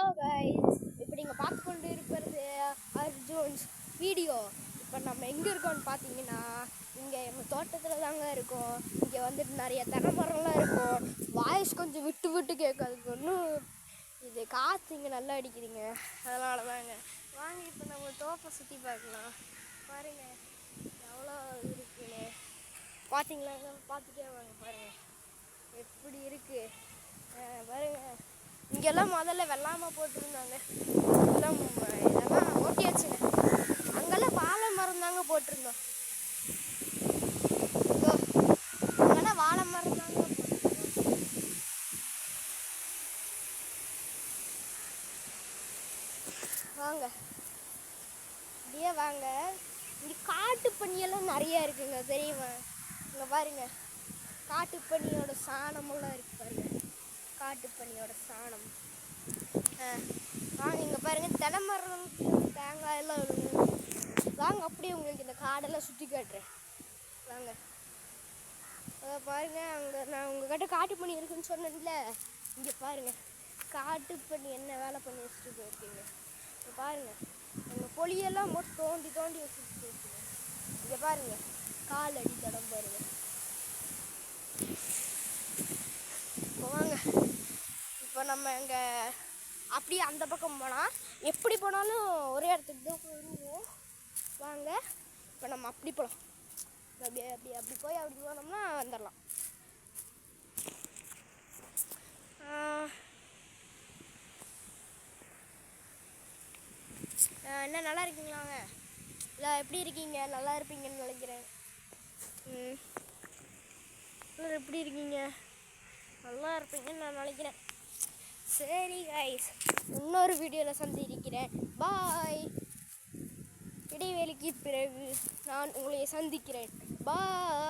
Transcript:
Hello guys, இப்போ நீங்கள் பார்த்து கொண்டு இருப்பது அர்ஜுன்ஸ் வீடியோ. இப்போ நம்ம எங்கே இருக்கோம்னு பார்த்தீங்கன்னா, இங்கே எங்கள் தோட்டத்தில் தாங்க இருக்கோம். இங்கே வந்துட்டு நிறைய தென்னை மரம்லாம் இருக்கும். வாய்ஸ் கொஞ்சம் விட்டு விட்டு கேட்காதுக்கு ஒன்றும் இது காற்று இங்கே நல்லா அடிக்குதுங்க, அதனால தாங்க. வாங்க இப்போ நம்ம தோப்பை சுற்றி பார்க்கலாம். பாருங்கள் எவ்வளோ இருக்குன்னு பார்த்தீங்களாங்க, பார்த்துட்டே வாங்க. பாருங்கள் எப்படி இருக்குது பாருங்கள். இங்கெல்லாம் முதல்ல வெள்ளாமல் போட்டிருந்தாங்க, இதெல்லாம் ஓட்டியாச்சுங்க. அங்கெல்லாம் வாழை மரம் தாங்க போட்டிருந்தோம். அங்கெல்லாம் வாழை மரம் தாங்க வாங்க அப்படியே வாங்க. இங்கே காட்டு பனியெல்லாம் நிறையா இருக்குங்க, தெரியுமா? இங்கே பாருங்க, காட்டு பனியோட சாணமெல்லாம் இருக்கு பாருங்க, காட்டு பனியோட சாணம். வாங்க இங்கே பாருங்கள், தென்னை மரம் தேங்காய் எல்லாம் இருக்குங்க. வாங்க அப்படியே உங்களுக்கு இந்த காடெல்லாம் சுற்றி காட்டுறேன் வாங்க. அதை பாருங்கள், அங்கே நான் உங்கள்கிட்ட காட்டு பனி இருக்குன்னு சொன்னேன்ல, இங்கே பாருங்கள் காட்டு பனி என்ன வேலை பண்ணி வச்சுட்டு போயிருக்கீங்க. இங்கே பாருங்கள், எங்கள் பொலியெல்லாம் மட்டும் தோண்டி தோண்டி வச்சுட்டு போயிருக்கீங்க. இங்கே பாருங்கள் கால் அடி தடம் பாருங்கள். இப்போ வாங்க, இப்போ நம்ம இங்கே அப்படியே அந்த பக்கம் போனால் எப்படி போனாலும் ஒரே இடத்துக்கு தான் போயிடுவோம். வாங்க இப்போ நம்ம அப்படி போகலாம். அப்படி போய் அப்படி போனோம்னா வந்துடலாம். என்ன நல்லா இருக்கீங்களாங்க? இல்லை எப்படி இருக்கீங்க? நல்லா இருப்பீங்கன்னு நினைக்கிறேன். எப்படி இருக்கீங்க? நல்லா இருப்பீங்கன்னு நான் நினைக்கிறேன். சரி கைஸ், இன்னொரு வீடியோவில் சந்திக்கிறேன். பாய். இடைவேளைக்கு பிறகு நான் உங்களை சந்திக்கிறேன். பாய்.